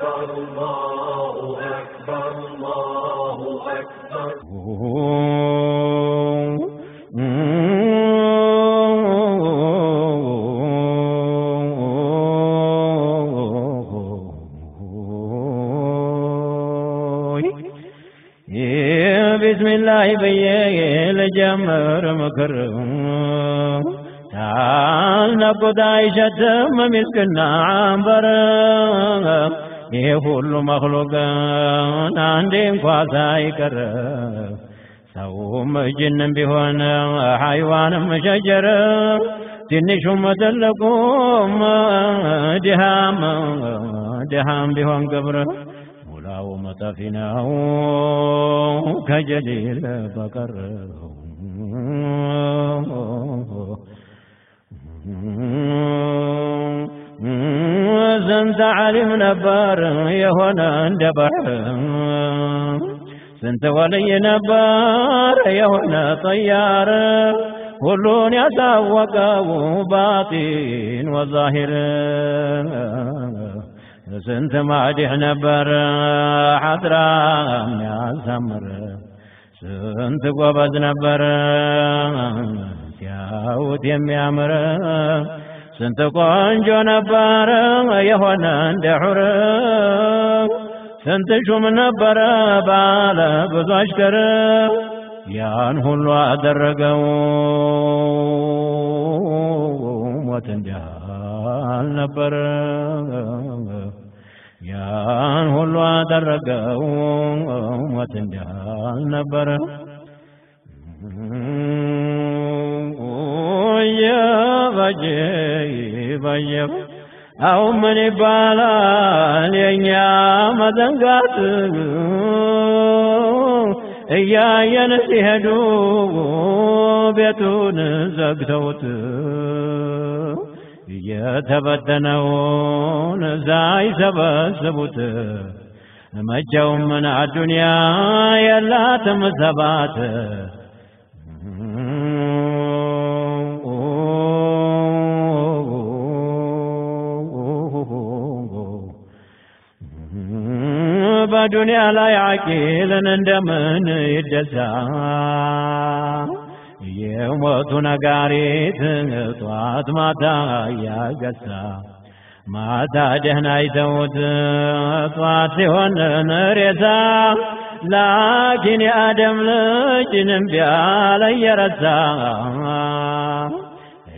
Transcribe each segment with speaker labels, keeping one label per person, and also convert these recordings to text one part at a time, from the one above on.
Speaker 1: أكبر الله أكبر الله أكبر
Speaker 2: بسم الله بيه لجمر مكرم تعال نقض عيشة مسكنا عنبر يقول مخلوقان عندهم قاسا يكرم سوم جن بهون حيوان مشجر تنشم تلقوم دهام بهون قبر ولاو مطفناه كجليل بقر زنت علم نبار يهونا اندبح سنت ولي نبار يهونا طيار كلون يتوقعوا باطن وظاهر سنت مادح نبر حضرام يا سمر سنت قبض نبر سياوت يميامر سنت قنجو نبر يهونا اندحر سنت شم نبر بالا بزو اشكر ያን ሁሉ አደረገው ሞት እንዳልነበረ ያን ሁሉ አደረገው ሞት እንዳልነበረ ባየ አው ምን ይባላል የኛ መዘንጋት እያየን ሲሄዱ ቤቱን ዘግተውት የተበተነውን ሳይሰበስቡት መቼውም ምን አዱንያ የላትም ሰባት በዱንያ ላይ አቂልን እንደምን ይደሳ የሞቱ ነጋሪት ጧት ማታ ያገሳ ማታ ደህና አይተውት ጧት ሲሆን ሬሳ ላኪን የአደም ልጅንም ቢያለ የረሳ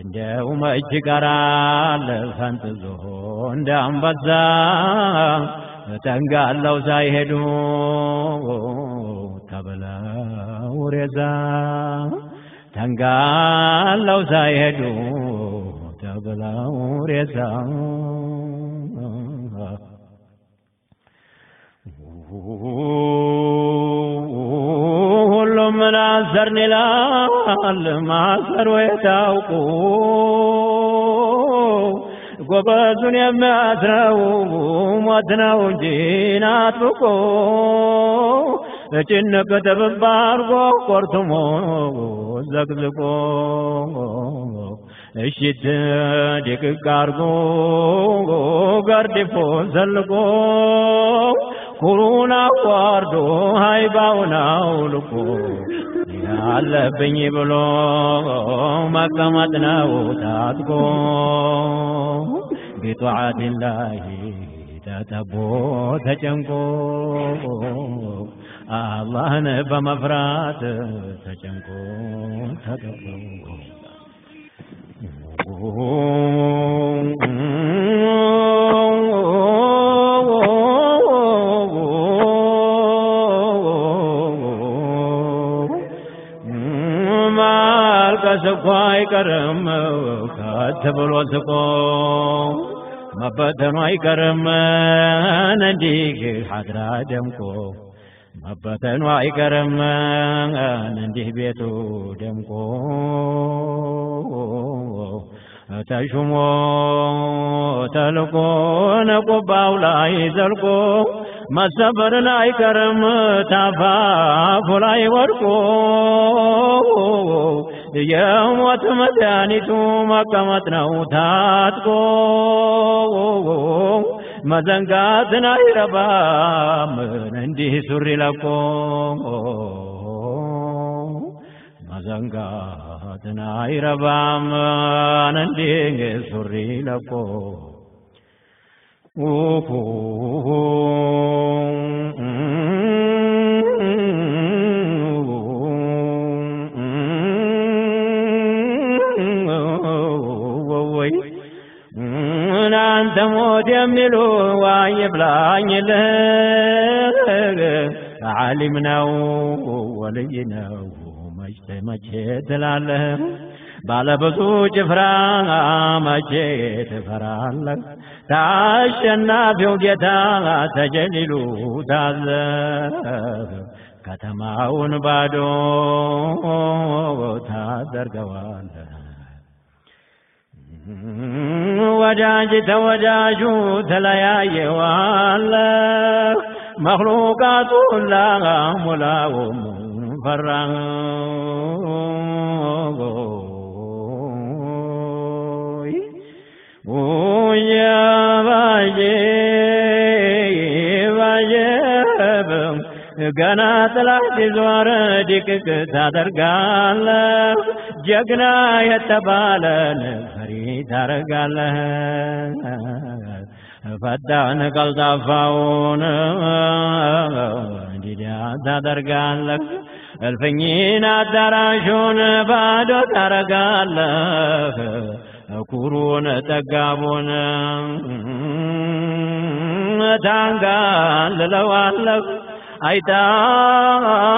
Speaker 2: እንደው መች ቀራል ፈንጥዞ እንደ አንበሳ ተንጋለው ሳይሄዱ ተበላው ሬዛ ተንጋለው ሳይሄዱ ተበላው ሬዛ ሁሉም ናሰርኒ ይላል ማሰሩ የታውቁ ጎበዙን የሚያስረው ሞት ነው እንጂ ናጥቆ ጭንቅ ጥብብ አድርጎ ቆርጥሞ ዘቅዝቆ እሽት ድቅቅ አድርጎ ገርድፎ ዘልቆ ኩሩን አዋርዶ ሃይባውን አውልቆ ያለብኝ ብሎ መቀመጥ ነው ታጥቆ بطاعة الله تتبو تجنكو الله بمفرات تجنكو تتبو سقاي كرم كاتبلو سقو مبتن واي كرم ننديك حضرا دمكو مبتن واي كرم ننديه بيتو دمكو تشمو تلقو نقباو لاي زلقو مصبر لاي كرم تافاف لاي ورقو የሞት መድኃኒቱ መቀመጥ ነው ታጥቆ መዘንጋትን አይረባም እንዲህ ሱሪ ለቆ መዘንጋትን አይረባም እንዲህ ሱሪ ለቆ አንተ ሞት የሚሉ ዋይብላኝ ዓሊም ነው ወልይ ነው መቼ ትላለህ ባለብዙ ጭፍራ መቼ ትፈራለህ ታሸናፊው ጌታ ተጀሊሉ ታዘህ ከተማውን ባዶ ታደርገዋለህ ወዳጅ ተወዳጁ ተለያየዋለህ መኽሉቃቱ ሁላ ሙላውም ፈራህ ገና ጥላት ዞር ድቅቅ ታደርጋለህ ጀግና የተባለን ፈሪ ታረጋለህ ፈጣን ቀልጣፋውን እንዲያ ታደርጋለህ እልፍኝን አዳራሹን ባዶ ታረጋለህ ኩሩን ጠጋቡን ታንጋልለዋለህ አይጣፍጥም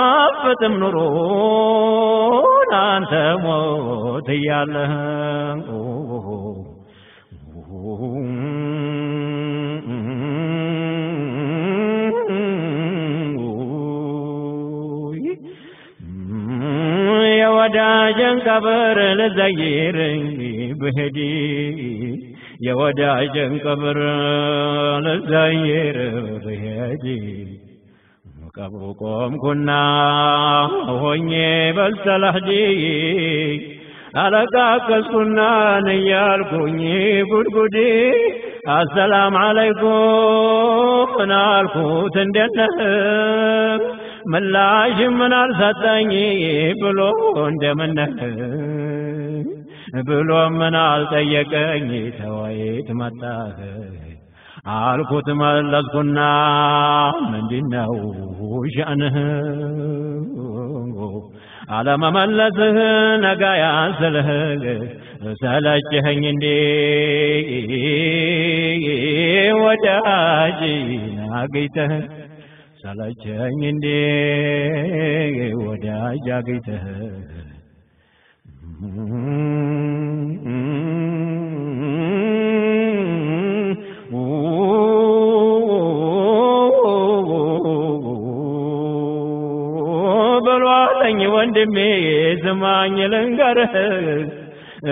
Speaker 2: ኑሮን አንተ ሞት እያለህ የወዳጅን ቀብር ልዘይር ብሄድ የወዳጅን ቀብር ልዘይር ብሄድ ቀብሩ ቆምኩና ሆኜ በልሰላህዲ አለቃቀስኩና እያልኩኝ ጉድጉዲ አሰላም አለይኩም እናልኩት እንደነህ ምላሽ ምን አልሰጠኝ ብሎ እንደምነህ ብሎ ምን አልጠየቀኝ ተወይት መጣህ አልኩት መለስኩና ምንድነው ሸእንህ አለመመለስህ ነጋ ያንስልህ ሰለችኸኝ እንዴ ወዳጅ አገኝተህ ሰለቸኝ እንዴ ወዳጅ አገኝተህ በሏለኝ ወንድሜ ስማኝ ልንገርህ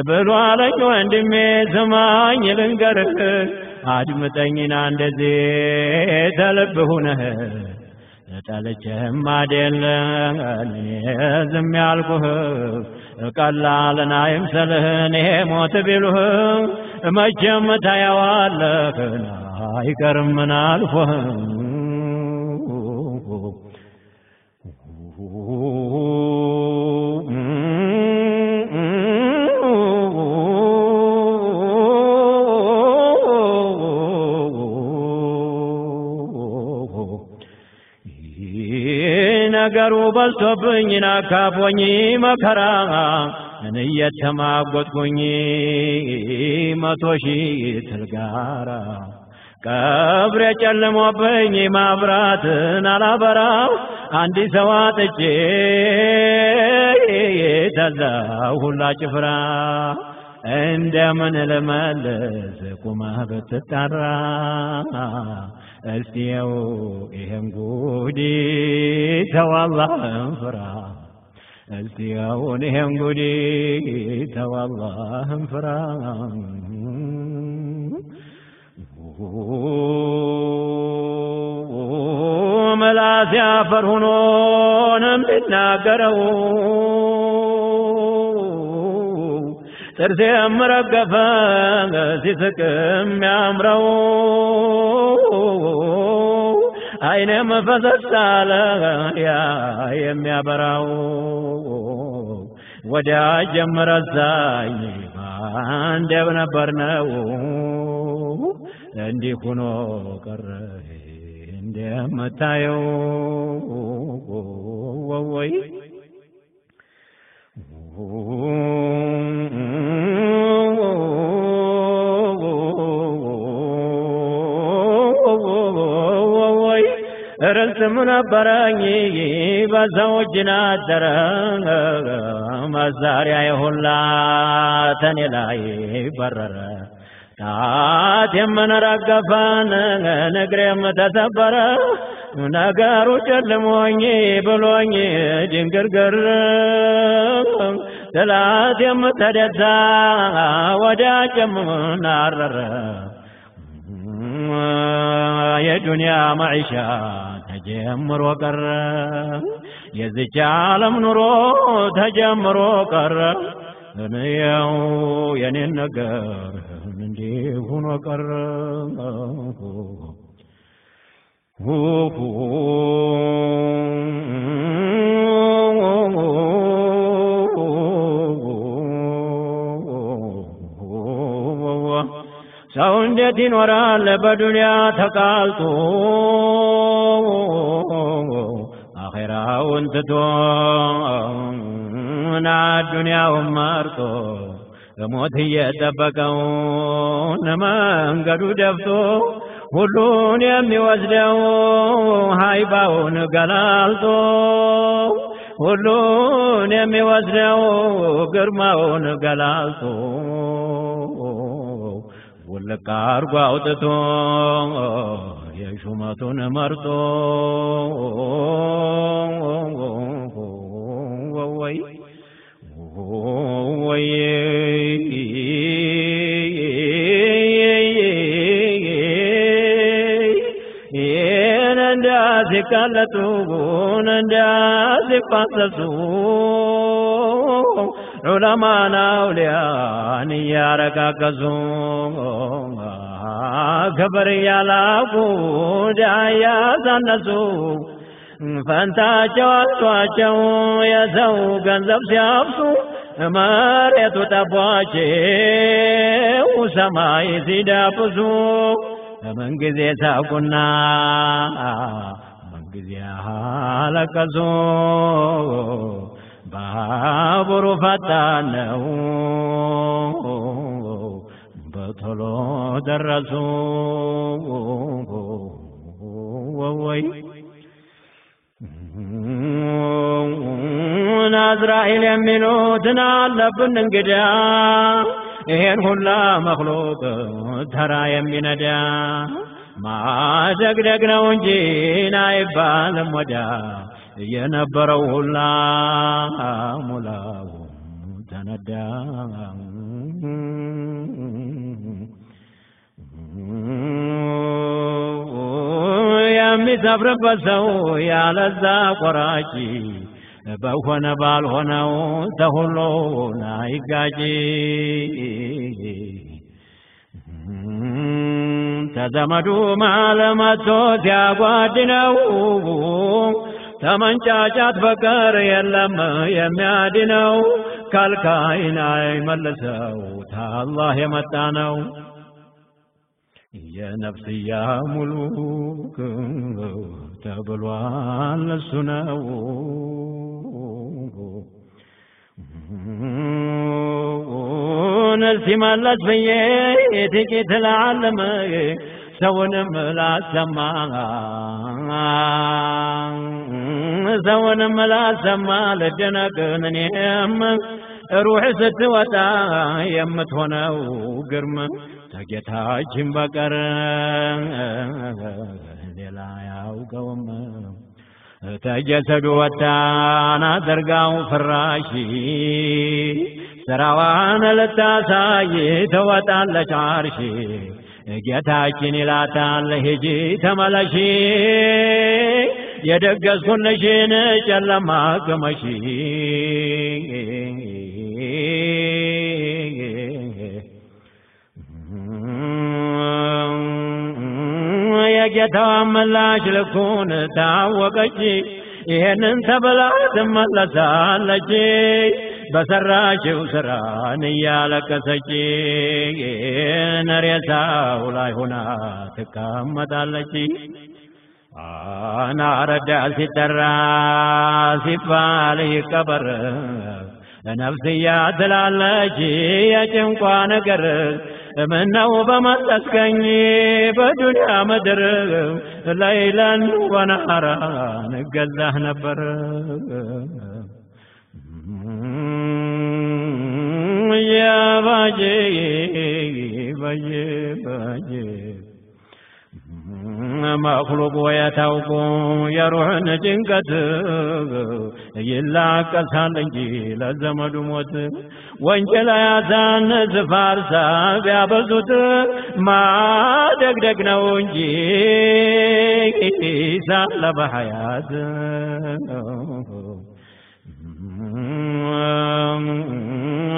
Speaker 2: በሏለኝ ወንድሜ ስማኝ ልንገርህ አድምጠኝና እንደዚህ ተልብ ሁነህ ጠልቼህም አይደለም ዝም ያልኩህ ቀላልን አይምሰልህ እኔ ሞት ቢሉህ መቼም ታየዋለህ አይቀርም ምን አልፎህ ነገሩ በልቶብኝ ናካቦኝ መከራ እየተማጎጥኩኝ 100 ሺህ ትልጋራ ቀብሬ ጨልሞብኝ ማብራትን አላበራ አንዲ ሰው አጥቼ ተዛው ሁላ ጭፍራ እንደምን ልመልስ ቁመህ ብትጠራ እስቲው ይሄን ጉዲ ተው አላህን ፍራ እስቲው ይሄን ጉዲ ተው አላህን ፍራ መላስ ያፈር ሆኖንም ቢናገረው ጥርሴም ረገፈ ሲስቅም ያምረው አይኔም ፈሰስ አለ ያ የሚያበራው ወዳጄም ረሳኝ አንዴም ነበርነው እንዲህ ሆኖ ቀረ እንደምታየው ወይ رسم نبرني بزوجنا درن مزارع هلا تنلاي برر تات من رقفان نقرم تسبر نقارو جلموني بلوني جنقرقر تلات يمتدتا وداجم نارر يا دنيا معيشة تجمر وقر يزج عالم نورو تجمر وقر دنياو ينين نقر نديهون وقر ساوندتين ورال بدنيا تقالتو آخرا وانتتو نا الدنيا ومارتو موت هي تبكو نمانقدو دفتو ሁሉን የሚወስደው ሃይባውን ገላልጦ ሁሉን የሚወስደው ግርማውን ገላልጦ ወለቃ አርጓ አውጥቶ የሹመቱን መርጦ ወይ ወይ ذكالتون انداز فاسسون علماء أولياء ياركاكسون كبر يلاقو جايا زنسو فانتاچو اتواچو يسو گنزب سيابسو مريت تبواچه سماي سيدابسو من ጊዜ ሳቁና من ጊዜ አለቀሱ ባቡሩ ፈጣን ነው በቶሎ ደረሱ ወይ ናዝራኤል የሚሉትን አለብን እንግዳ ይሄን ሁላ መخلوቅ ተራ የሚነዳ ማደግደግ ነው እንጂ አይባልም ወዳ የነበረው ሁላ ሙላው ተነዳ የሚሰፍርበት ሰው ያለዛ ቆራጭ በሆነ ባልሆነው ተሁሉ ናይጋጂ ተዘመዱ ማለማቶ ሲያጓድነው ተመንጫጫት በቀር የለም የሚያድነው ካልካይን አይመልሰው ታላህ የመጣ ነው የነፍስያ ሙሉክ ተብሏል እሱ ነው نسي مالت فيه تجيت العالم سون ملا سما سون ملا سما لجنك نيم روح ستوتا يمت هنا وقرم تجيتاجم بقر لا يوقوم تجسد وتانا درقاو فراشي سراوان للتاساي توتان لشارشي جتاكين لاتان لهجي تملشي يدقس كنشين جلما قمشي የጌታዋ መላሽ ልኩን ታወቀች ይሄንን ተብላ ትመለሳለች በሰራችው ስራን እያለቀሰች ነሬሳው ላይ ሆና ትቀመጣለች አና ረዳ ሲጠራ ሲባል ይቀበር ነፍስያ ትላለች የጭንቋ ነገር ምነው በመጠስከኝ በዱንያ ምድር ለይለን ወነሃራን ገዛህ ነበር يا باجي باجي باجي مخلوق ويتوقو يروحن جنكت يلاقسان انجي لزمد موت وانجل يازان زفارسا بيابزوت ما دق نو انجي سال بحيات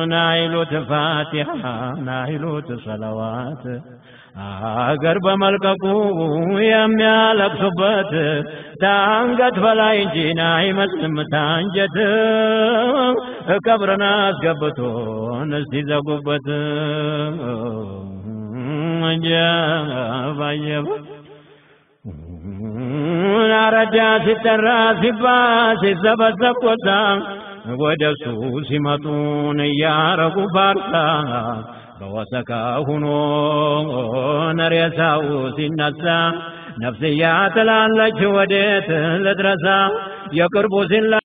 Speaker 2: نايلوت فاتحة نايلوت صلوات አገር በመልቀቁ የሚያለቅሱበት ታንገት በላይ እንጂ አይመስልም ታንጀት ቀብረና አስገብቶን ሲዘጉበት ጀባየብ አረዳ ሲጠራ ሲባል ሲዘበዘብ ቆጣ ወደሱ ሲመጡን እያረጉ ባርሳ በወሰካ ሁኖ ነሬሳው ሲነሳ ነፍስያ ትላለች ወዴት ልድረሳ የቅርቡ ሲላ